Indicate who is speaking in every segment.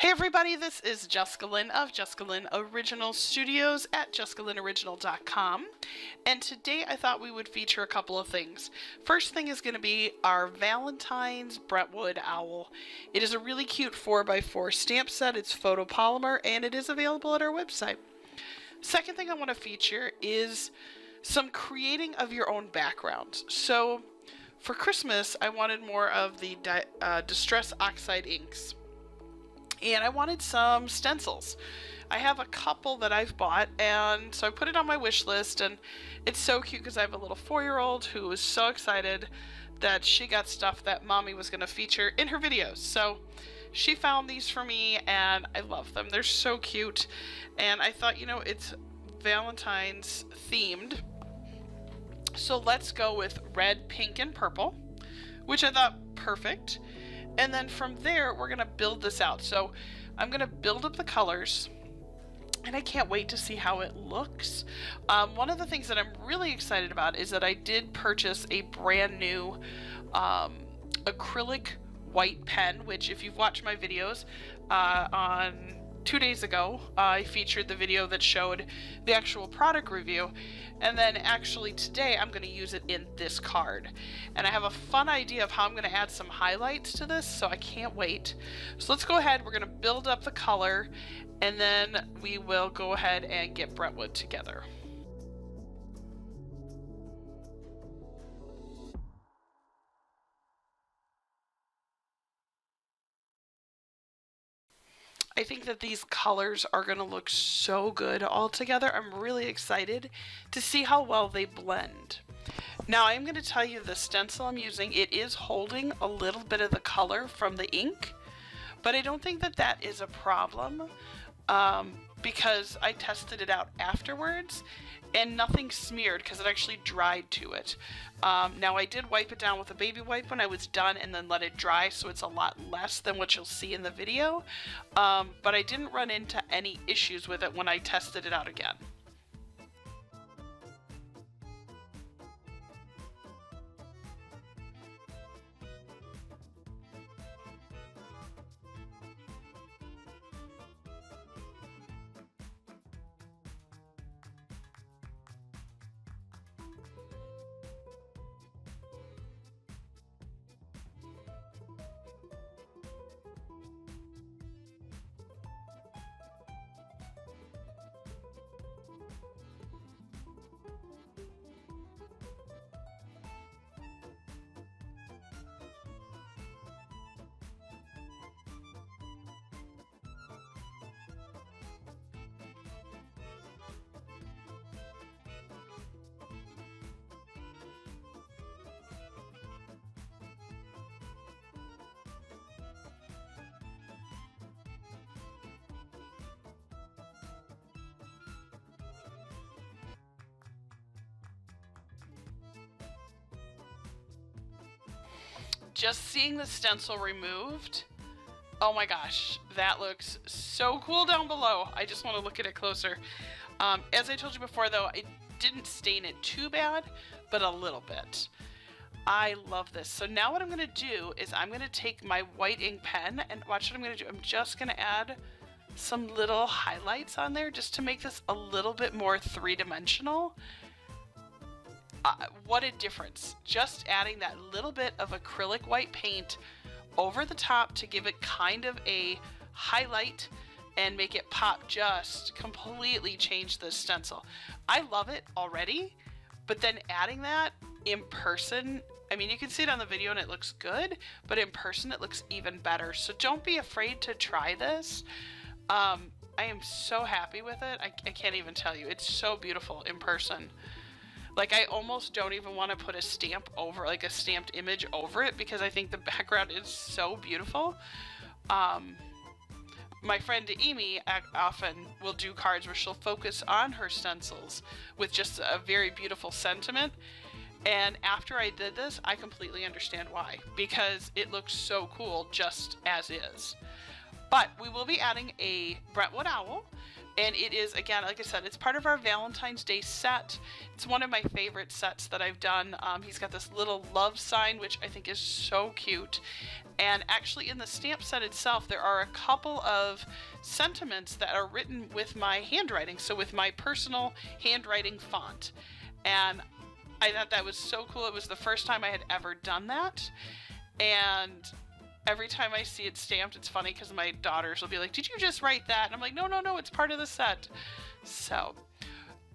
Speaker 1: Hey everybody, this is Jessica Lynn of Jessica Lynn Original Studios at JessicaLynnOriginal.com, and today I thought we would feature a couple of things. First thing is going to be our Valentines Brentwood owl. It is a really cute 4x4 stamp set. It's photopolymer and it is available at our website. Second thing I want to feature is some creating of your own backgrounds. So for Christmas I wanted more of the Distress Oxide inks. And I wanted some stencils. I have a couple that I've bought, and so I put it on my wish list, and it's so cute because I have a little 4-year-old who is so excited that she got stuff that mommy was going to feature in her videos. So she found these for me and I love them. They're so cute, and I thought, you know, it's Valentine's themed, so let's go with red, pink, and purple, which I thought perfect. And then from there, we're going to build this out. So I'm going to build up the colors, and I can't wait to see how it looks. One of the things that I'm really excited about is that I did purchase a brand new acrylic white pen, which if you've watched my videos on 2 days ago, I featured the video that showed the actual product review, and then actually today I'm going to use it in this card. And I have a fun idea of how I'm going to add some highlights to this, so I can't wait. So let's go ahead, we're going to build up the color, and then we will go ahead and get Brentwood together. I think that these colors are going to look so good all together. I'm really excited to see how well they blend. Now I'm going to tell you the stencil I'm using, it is holding a little bit of the color from the ink, but I don't think that that is a problem because I tested it out afterwards and nothing smeared because it actually dried to it. Now I did wipe it down with a baby wipe when I was done and then let it dry, so it's a lot less than what you'll see in the video, but I didn't run into any issues with it when I tested it out again. Just seeing the stencil removed, oh my gosh, that looks so cool down below. I just want to look at it closer. As I told you before though, I didn't stain it too bad, but a little bit. I love this. So now what I'm going to do is I'm going to take my white ink pen and watch what I'm going to do. I'm just going to add some little highlights on there just to make this a little bit more three-dimensional. What a difference. Just adding that little bit of acrylic white paint over the top to give it kind of a highlight and make it pop just completely change the stencil. I love it already, but then adding that in person, I mean, you can see it on the video and it looks good, but in person it looks even better. So don't be afraid to try this. I am so happy with it. I can't even tell you. It's so beautiful in person. Like, I almost don't even want to put a stamp over, like a stamped image over it, because I think the background is so beautiful. My friend Amy often will do cards where she'll focus on her stencils with just a very beautiful sentiment. And after I did this, I completely understand why, because it looks so cool just as is. But we will be adding a Brentwood owl. And it is, again, like I said, it's part of our Valentine's Day set. It's one of my favorite sets that I've done. He's got this little love sign, which I think is so cute. And actually in the stamp set itself, there are a couple of sentiments that are written with my handwriting, so with my personal handwriting font. And I thought that was so cool. It was the first time I had ever done that. And every time I see it stamped, it's funny because my daughters will be like, "Did you just write that?" And I'm like, no, it's part of the set. So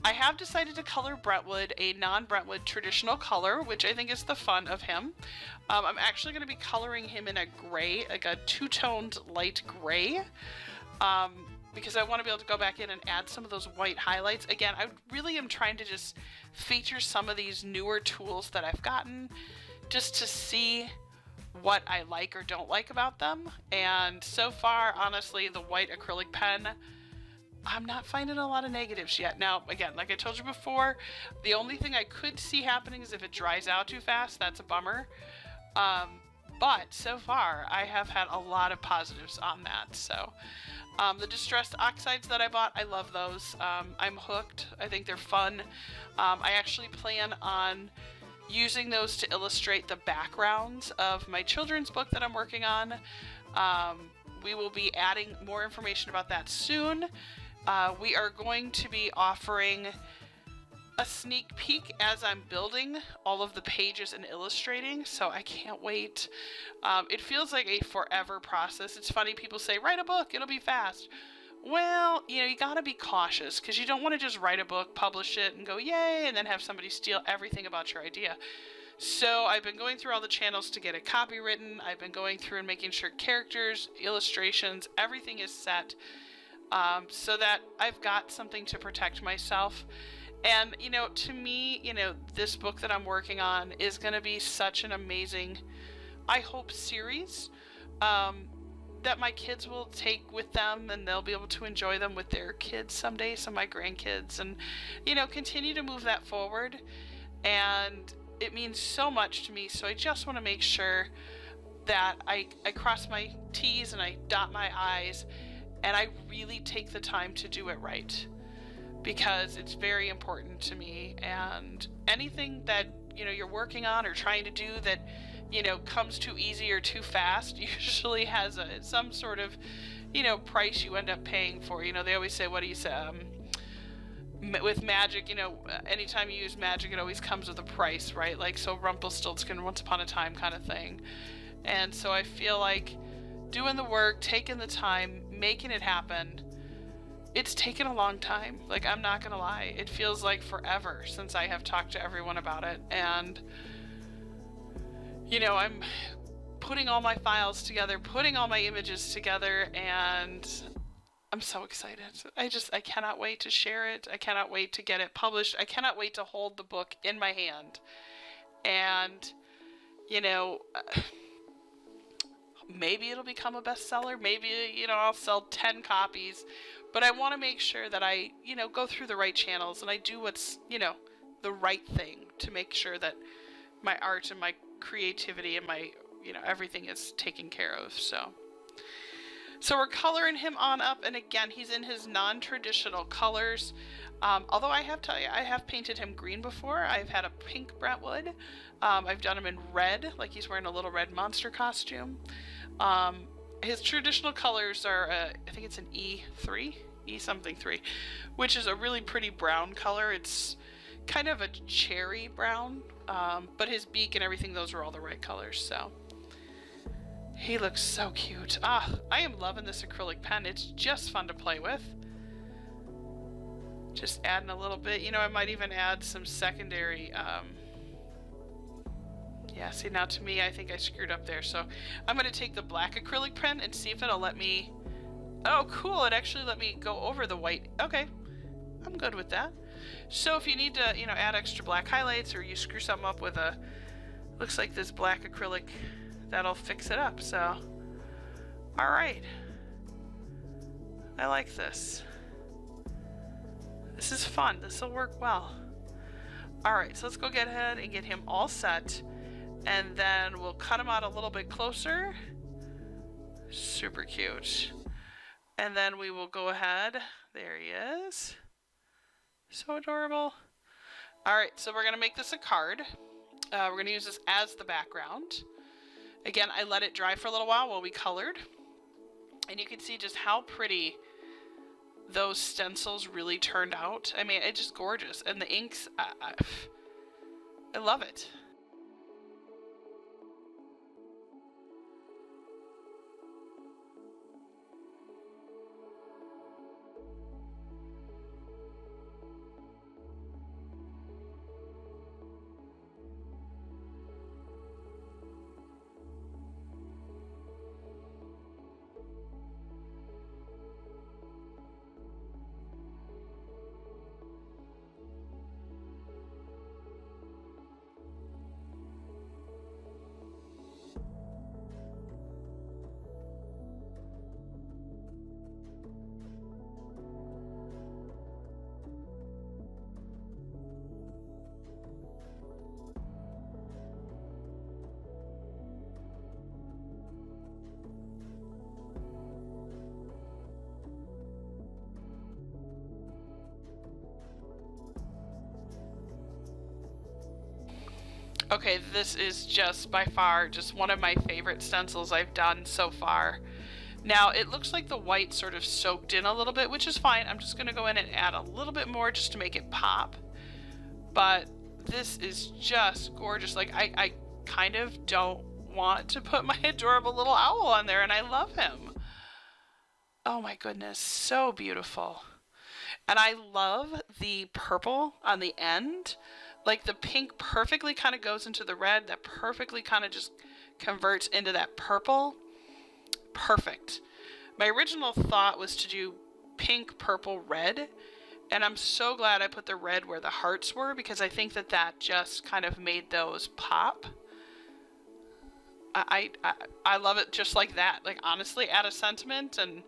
Speaker 1: I have decided to color Brentwood a non-Brentwood traditional color, which I think is the fun of him. I'm actually going to be coloring him in a gray, like a two-toned light gray, because I want to be able to go back in and add some of those white highlights. Again, I really am trying to just feature some of these newer tools that I've gotten just to see what I like or don't like about them. And so far, honestly, the white acrylic pen, I'm not finding a lot of negatives yet. Now, again, like I told you before, the only thing I could see happening is if it dries out too fast. That's a bummer. But so far, I have had a lot of positives on that. So the distressed oxides that I bought, I love those. I'm hooked. I think they're fun. I actually plan on using those to illustrate the backgrounds of my children's book that I'm working on. We will be adding more information about that soon. We are going to be offering a sneak peek as I'm building all of the pages and illustrating, so I can't wait. It feels like a forever process. It's funny, people say, write a book, it'll be fast. Well, you gotta be cautious, because you don't want to just write a book, publish it, and go yay, and then have somebody steal everything about your idea. So I've been going through all the channels to get it copywritten. I've been going through and making sure characters, illustrations, everything is set, so that I've got something to protect myself. And, to me, this book that I'm working on is going to be such an amazing, I hope, series that my kids will take with them, and they'll be able to enjoy them with their kids someday, some of my grandkids, and, continue to move that forward. And it means so much to me, so I just want to make sure that I cross my T's and I dot my I's, and I really take the time to do it right, because it's very important to me. And anything that you're working on or trying to do that comes too easy or too fast usually has some sort of price you end up paying for. They always say, what do you say, with magic, anytime you use magic, it always comes with a price, right? Like, so Rumpelstiltskin, Once Upon a Time kind of thing. And so I feel like doing the work, taking the time, making it happen, it's taken a long time. Like, I'm not gonna lie, it feels like forever since I have talked to everyone about it. And I'm putting all my files together, putting all my images together, and I'm so excited. I cannot wait to share it. I cannot wait to get it published. I cannot wait to hold the book in my hand. And maybe it'll become a bestseller. Maybe, I'll sell 10 copies. But I want to make sure that I, go through the right channels, and I do what's, the right thing to make sure that my art and my creativity and my, everything is taken care of. So we're coloring him on up, and again, he's in his non-traditional colors. Although I have to tell you, I have painted him green before. I've had a pink Brentwood. I've done him in red, like he's wearing a little red monster costume. His traditional colors are, I think it's an E3, E-something 3, which is a really pretty brown color. It's kind of a cherry brown, but his beak and everything, those are all the right colors, so. He looks so cute. I am loving this acrylic pen. It's just fun to play with. Just adding a little bit. I might even add some secondary, yeah, see, now to me, I think I screwed up there. So I'm going to take the black acrylic pen and see if it'll let me... Oh, cool. It actually let me go over the white. Okay. I'm good with that. So if you need to, add extra black highlights, or you screw something up with a... Looks like this black acrylic, that'll fix it up. So, all right. I like this. This is fun. This will work well. All right, so let's go get ahead and get him all set. And then we'll cut him out a little bit closer. Super cute. And then we will go ahead. There he is. So adorable. All right, so we're gonna make this a card. We're gonna use this as the background. Again, I let it dry for a little while we colored. And you can see just how pretty those stencils really turned out. I mean, it's just gorgeous. And the inks, I love it. Okay, this is just by far just one of my favorite stencils I've done so far. Now, it looks like the white sort of soaked in a little bit, which is fine. I'm just going to go in and add a little bit more just to make it pop. But this is just gorgeous. Like, I kind of don't want to put my adorable little owl on there, and I love him. Oh my goodness, so beautiful. And I love the purple on the end. Like the pink perfectly kind of goes into the red. That perfectly kind of just converts into that purple. Perfect. My original thought was to do pink, purple, red. And I'm so glad I put the red where the hearts were, because I think that that just kind of made those pop. I love it just like that. Like, honestly, add a sentiment, and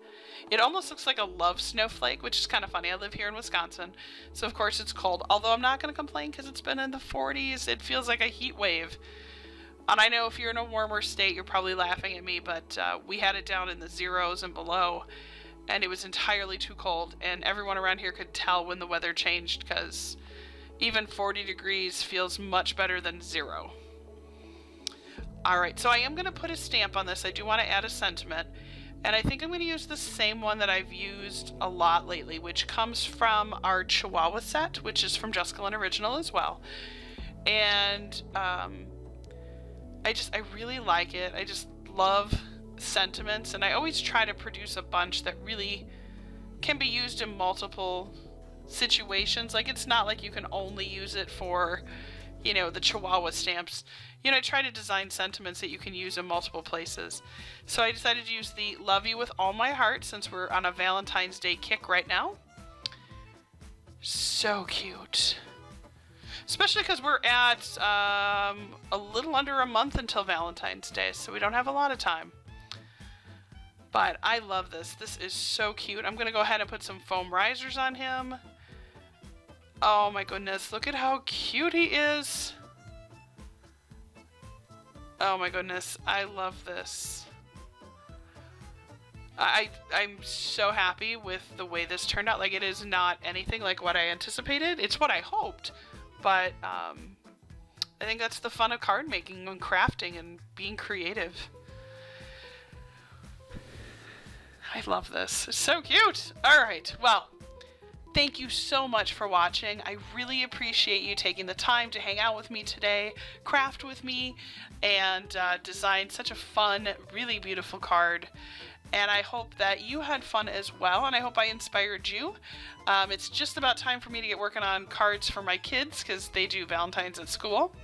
Speaker 1: it almost looks like a love snowflake, which is kind of funny. I live here in Wisconsin, so of course it's cold. Although I'm not going to complain because it's been in the 40s. It feels like a heat wave. And I know if you're in a warmer state, you're probably laughing at me, but we had it down in the zeros and below, and it was entirely too cold. And everyone around here could tell when the weather changed, because even 40 degrees feels much better than 0. Alright, so I am going to put a stamp on this. I do want to add a sentiment. And I think I'm going to use the same one that I've used a lot lately, which comes from our Chihuahua set, which is from JessicaLynnOriginal as well. And I really like it. I just love sentiments, and I always try to produce a bunch that really can be used in multiple situations. Like, it's not like you can only use it for, you know, the Chihuahua stamps. You know, I try to design sentiments that you can use in multiple places. So I decided to use the Love You With All My Heart, since we're on a Valentine's Day kick right now. So cute. Especially because we're at a little under a month until Valentine's Day, so we don't have a lot of time. But I love this. This is so cute. I'm going to go ahead and put some foam risers on him. Oh my goodness, look at how cute he is. Oh my goodness, I love this. I'm so happy with the way this turned out. Like, it is not anything like what I anticipated. It's what I hoped, but I think that's the fun of card making and crafting and being creative. I love this. It's so cute. All right, well, thank you so much for watching. I really appreciate you taking the time to hang out with me today, craft with me, and design such a fun, really beautiful card. And I hope that you had fun as well, and I hope I inspired you. It's just about time for me to get working on cards for my kids, because they do Valentine's at school.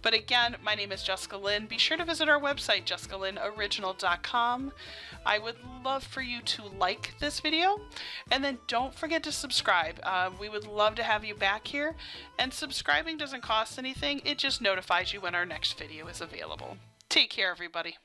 Speaker 1: But again, my name is Jessica Lynn. Be sure to visit our website, JessicaLynnOriginal.com. I would love for you to like this video, and then don't forget to subscribe. We would love to have you back here, and subscribing doesn't cost anything. It just notifies you when our next video is available. Take care, everybody.